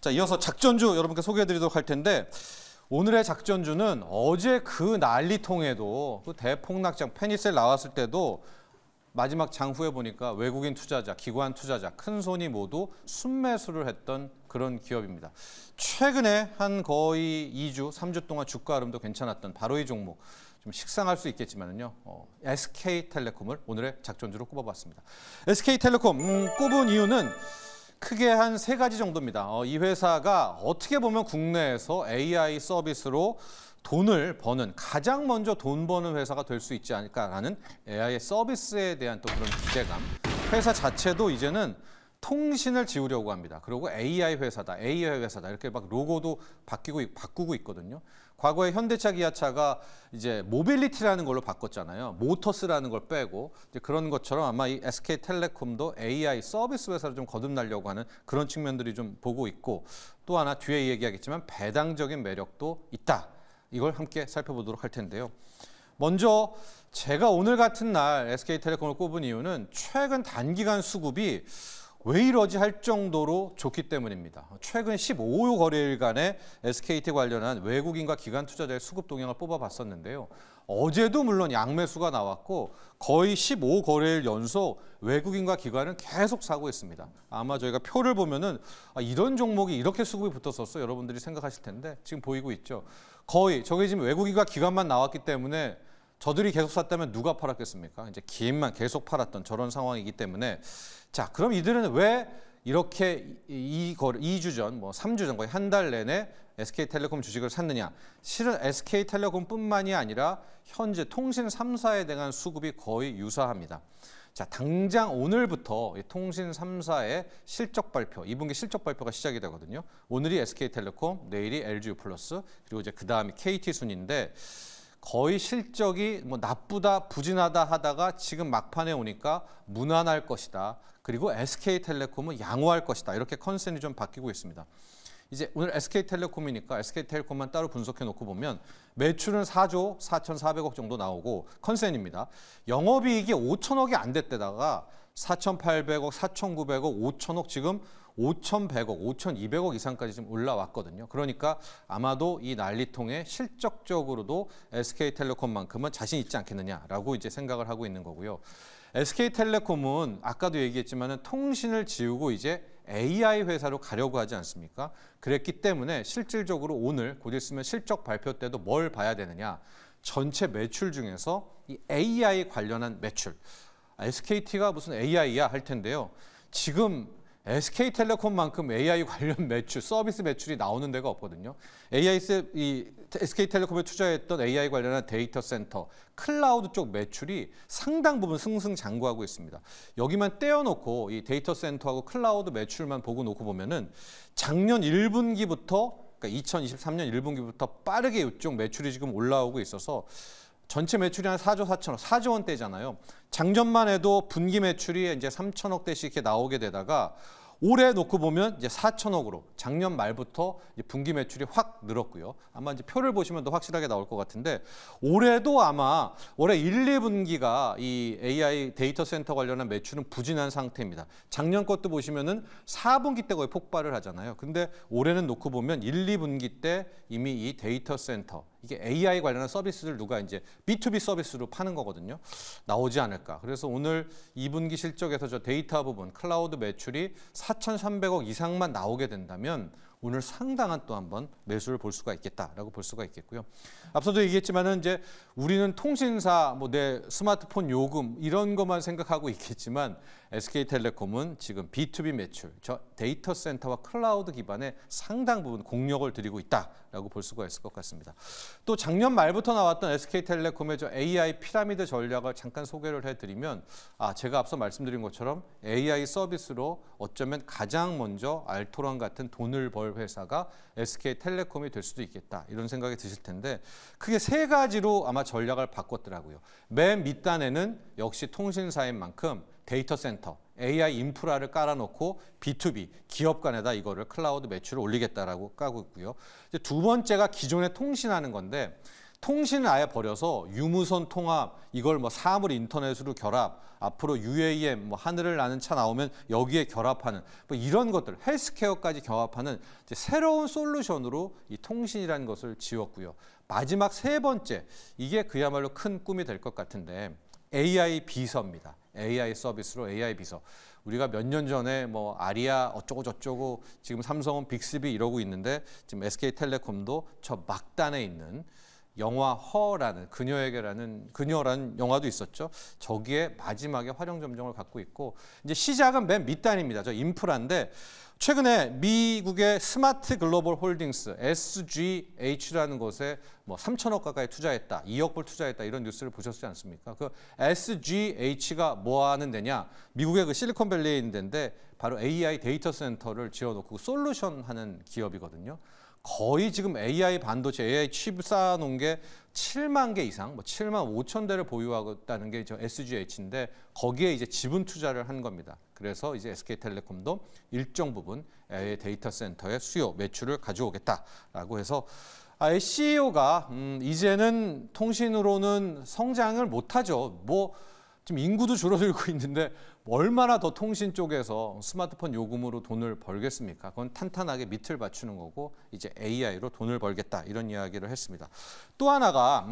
자, 이어서 작전주 여러분께 소개해드리도록 할 텐데 오늘의 작전주는 어제 그 난리통에도 그 대폭락장 페니셀 나왔을 때도 마지막 장후에 보니까 외국인 투자자, 기관 투자자, 큰 손이 모두 순매수를 했던 그런 기업입니다. 최근에 한 거의 2주, 3주 동안 주가 흐름도 괜찮았던 바로 이 종목. 좀 식상할 수 있겠지만요. SK텔레콤을 오늘의 작전주로 꼽아봤습니다. SK텔레콤 꼽은 이유는 크게 한 세 가지 정도입니다. 이 회사가 어떻게 보면 국내에서 AI 서비스로 돈을 버는 가장 먼저 돈 버는 회사가 될 수 있지 않을까라는 AI 서비스에 대한 또 그런 기대감. 회사 자체도 이제는 통신을 지우려고 합니다. 그리고 AI 회사다, AI 회사다 이렇게 막 로고도 바꾸고 있거든요. 과거에 현대차, 기아차가 이제 모빌리티라는 걸로 바꿨잖아요. 모터스라는 걸 빼고 이제 그런 것처럼 아마 이 SK텔레콤도 AI 서비스 회사를 좀 거듭나려고 하는 그런 측면들이 좀 보고 있고 또 하나 뒤에 얘기하겠지만 배당적인 매력도 있다. 이걸 함께 살펴보도록 할 텐데요. 먼저 제가 오늘 같은 날 SK텔레콤을 꼽은 이유는 최근 단기간 수급이 왜 이러지 할 정도로 좋기 때문입니다. 최근 15호 거래일간의 SKT 관련한 외국인과 기관 투자자의 수급 동향을 뽑아봤었는데요. 어제도 물론 양매수가 나왔고 거의 15 거래일 연속 외국인과 기관은 계속 사고 있습니다. 아마 저희가 표를 보면은 이런 종목이 이렇게 수급이 붙었었어 여러분들이 생각하실 텐데 지금 보이고 있죠. 거의 저게 지금 외국인과 기관만 나왔기 때문에 저들이 계속 샀다면 누가 팔았겠습니까? 이제 기인만 계속 팔았던 저런 상황이기 때문에 자, 그럼 이들은 왜 이렇게 2주 전, 3주 전 거의 한 달 내내 SK텔레콤 주식을 샀느냐? 실은 SK텔레콤뿐만이 아니라 현재 통신 3사에 대한 수급이 거의 유사합니다. 자, 당장 오늘부터 통신 3사의 실적 발표, 2분기 실적 발표가 시작이 되거든요. 오늘이 SK텔레콤, 내일이 LG유플러스, 그리고 이제 그 다음이 KT순인데 거의 실적이 나쁘다, 부진하다 하다가 지금 막판에 오니까 무난할 것이다. 그리고 SK텔레콤은 양호할 것이다. 이렇게 컨센이 좀 바뀌고 있습니다. 이제 오늘 SK텔레콤이니까 SK텔레콤만 따로 분석해 놓고 보면 매출은 4조 4,400억 정도 나오고 컨센입니다. 영업이익이 5천억이 안 됐대다가 4,800억, 4,900억, 5천억 지금 5,100억, 5,200억 이상까지 지금 올라왔거든요. 그러니까 아마도 이 난리통에 실적적으로도 SK텔레콤만큼은 자신 있지 않겠느냐라고 이제 생각을 하고 있는 거고요. SK텔레콤은 아까도 얘기했지만은 통신을 지우고 이제 AI 회사로 가려고 하지 않습니까? 그랬기 때문에 실질적으로 오늘 곧 있으면 실적 발표 때도 뭘 봐야 되느냐? 전체 매출 중에서 이 AI 관련한 매출. SKT가 무슨 AI야 할 텐데요. 지금 SK텔레콤만큼 AI 관련 매출, 서비스 매출이 나오는 데가 없거든요. SK텔레콤에 투자했던 AI 관련한 데이터 센터, 클라우드 쪽 매출이 상당 부분 승승장구하고 있습니다. 여기만 떼어놓고 이 데이터 센터하고 클라우드 매출만 보고 놓고 보면은 작년 1분기부터, 그러니까 2023년 1분기부터 빠르게 이쪽 매출이 지금 올라오고 있어서 전체 매출이 한 4조 4천억, 4조 원대잖아요. 작년만 해도 분기 매출이 이제 3천억대씩 이렇게 나오게 되다가 올해 놓고 보면 이제 4천억으로 작년 말부터 이제 분기 매출이 확 늘었고요. 아마 이제 표를 보시면 더 확실하게 나올 것 같은데 올해도 아마 올해 1, 2분기가 이 AI 데이터 센터 관련한 매출은 부진한 상태입니다. 작년 것도 보시면은 4분기 때 거의 폭발을 하잖아요. 근데 올해는 놓고 보면 1, 2분기 때 이미 이 데이터 센터 이게 AI 관련한 서비스를 누가 이제 B2B 서비스로 파는 거거든요. 나오지 않을까. 그래서 오늘 2분기 실적에서 저 데이터 부분, 클라우드 매출이 4,300억 이상만 나오게 된다면 오늘 상당한 또 한번 매수를 볼 수가 있겠다라고 볼 수가 있겠고요. 앞서도 얘기했지만은 이제 우리는 통신사, 내 스마트폰 요금 이런 것만 생각하고 있겠지만 SK텔레콤은 지금 B2B 매출, 저 데이터 센터와 클라우드 기반의 상당 부분 공력을 들이고 있다라고 볼 수가 있을 것 같습니다. 또 작년 말부터 나왔던 SK텔레콤의 저 AI 피라미드 전략을 잠깐 소개를 해드리면 제가 앞서 말씀드린 것처럼 AI 서비스로 어쩌면 가장 먼저 알토란 같은 돈을 벌 회사가 SK텔레콤이 될 수도 있겠다 이런 생각이 드실 텐데 크게 세 가지로 아마 전략을 바꿨더라고요. 맨 밑단에는 역시 통신사인 만큼 데이터 센터, AI 인프라를 깔아놓고 B2B, 기업 간에다 이거를 클라우드 매출을 올리겠다라고 까고 있고요. 이제 두 번째가 기존에 통신하는 건데 통신을 아예 버려서 유무선 통합, 이걸 뭐 사물 인터넷으로 결합, 앞으로 UAM, 뭐 하늘을 나는 차 나오면 여기에 결합하는 뭐 이런 것들, 헬스케어까지 결합하는 이제 새로운 솔루션으로 이 통신이라는 것을 지었고요. 마지막 세 번째, 이게 그야말로 큰 꿈이 될 것 같은데 AI 비서입니다. AI 서비스로 AI 비서. 우리가 몇 년 전에 뭐 아리아 어쩌고 저쩌고 지금 삼성은 빅스비 이러고 있는데 지금 SK텔레콤도 저 막단에 있는 영화 허라는 그녀라는 영화도 있었죠. 저기에 마지막에 활용 점정을 갖고 있고 이제 시작은 맨 밑단입니다. 저 인프라인데 최근에 미국의 스마트 글로벌 홀딩스 SGH라는 곳에 뭐 3천억 가까이 투자했다, 2억 불 투자했다 이런 뉴스를 보셨지 않습니까? 그 SGH가 뭐 하는 데냐? 미국의 그 실리콘밸리에 있는 데인데 바로 AI 데이터 센터를 지어놓고 솔루션 하는 기업이거든요. 거의 지금 AI 반도체, AI 칩 쌓아놓은 게 7만 개 이상, 뭐 7만 5천 대를 보유하고 있다는 게 저 SGH인데 거기에 이제 지분 투자를 한 겁니다. 그래서 이제 SK텔레콤도 일정 부분 AI 데이터 센터의 수요, 매출을 가져오겠다라고 해서 CEO가 이제는 통신으로는 성장을 못하죠. 뭐 지금 인구도 줄어들고 있는데 얼마나 더 통신 쪽에서 스마트폰 요금으로 돈을 벌겠습니까? 그건 탄탄하게 밑을 받치는 거고 이제 AI로 돈을 벌겠다 이런 이야기를 했습니다. 또 하나가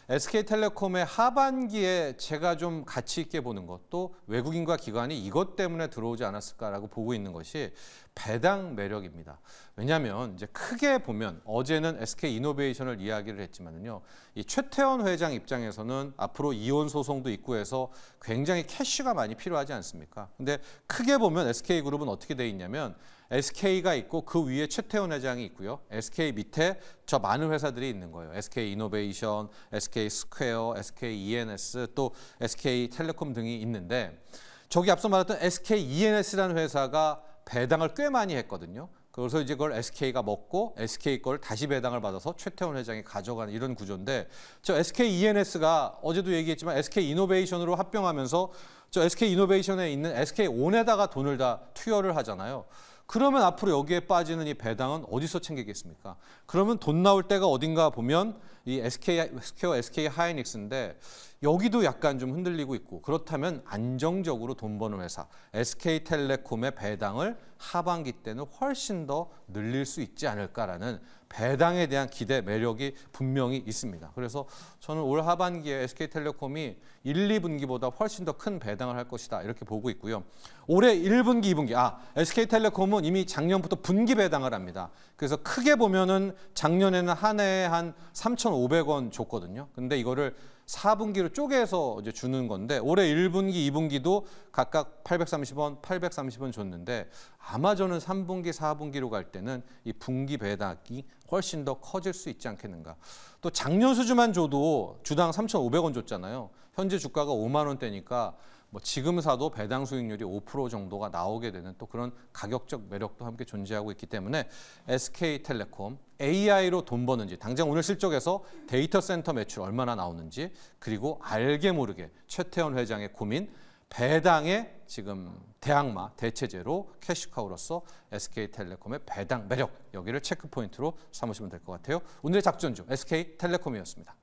SK텔레콤의 하반기에 제가 좀 가치 있게 보는 것도 외국인과 기관이 이것 때문에 들어오지 않았을까라고 보고 있는 것이 배당 매력입니다. 왜냐하면 이제 크게 보면 어제는 SK이노베이션을 이야기를 했지만은요, 이 최태원 회장 입장에서는 앞으로 이혼 소송도 있고 해서 굉장히 캐시가 많이 필요하지 않습니까? 근데 크게 보면 SK그룹은 어떻게 돼 있냐면 SK가 있고 그 위에 최태원 회장이 있고요. SK 밑에 저 많은 회사들이 있는 거예요. SK이노베이션, SK스퀘어, SKENS, 또 SK텔레콤 등이 있는데 저기 앞서 말했던 SKENS라는 회사가 배당을 꽤 많이 했거든요. 그래서 이제 그걸 SK가 먹고 SK 걸 다시 배당을 받아서 최태원 회장이 가져가는 이런 구조인데 저 SKENS가 어제도 얘기했지만 SK이노베이션으로 합병하면서 저 SK이노베이션에 있는 SK온에다가 돈을 다 투여를 하잖아요. 그러면 앞으로 여기에 빠지는 이 배당은 어디서 챙기겠습니까? 그러면 돈 나올 때가 어딘가 보면 이 SK스퀘어, SK하이닉스인데 여기도 약간 좀 흔들리고 있고 그렇다면 안정적으로 돈 버는 회사 SK텔레콤의 배당을 하반기 때는 훨씬 더 늘릴 수 있지 않을까라는 배당에 대한 기대 매력이 분명히 있습니다. 그래서 저는 올 하반기에 SK텔레콤이 1, 2분기보다 훨씬 더 큰 배당을 할 것이다 이렇게 보고 있고요. 올해 1분기, 2분기 SK텔레콤은 이미 작년부터 분기 배당을 합니다. 그래서 크게 보면은 작년에는 한 해에 한 3,500원 줬거든요. 근데 이거를 4분기로 쪼개서 이제 주는 건데 올해 1분기, 2분기도 각각 830원, 830원 줬는데 아마 저는 3분기, 4분기로 갈 때는 이 분기 배당이 훨씬 더 커질 수 있지 않겠는가. 또 작년 수주만 줘도 주당 3,500원 줬잖아요. 현재 주가가 5만 원대니까 뭐 지금 사도 배당 수익률이 5% 정도가 나오게 되는 또 그런 가격적 매력도 함께 존재하고 있기 때문에 SK텔레콤 AI로 돈 버는지 당장 오늘 실적에서 데이터 센터 매출 얼마나 나오는지 그리고 알게 모르게 최태원 회장의 고민 배당의 지금 대항마 대체제로 캐시카우로서 SK텔레콤의 배당 매력 여기를 체크포인트로 삼으시면 될 것 같아요. 오늘의 작전주 SK텔레콤이었습니다.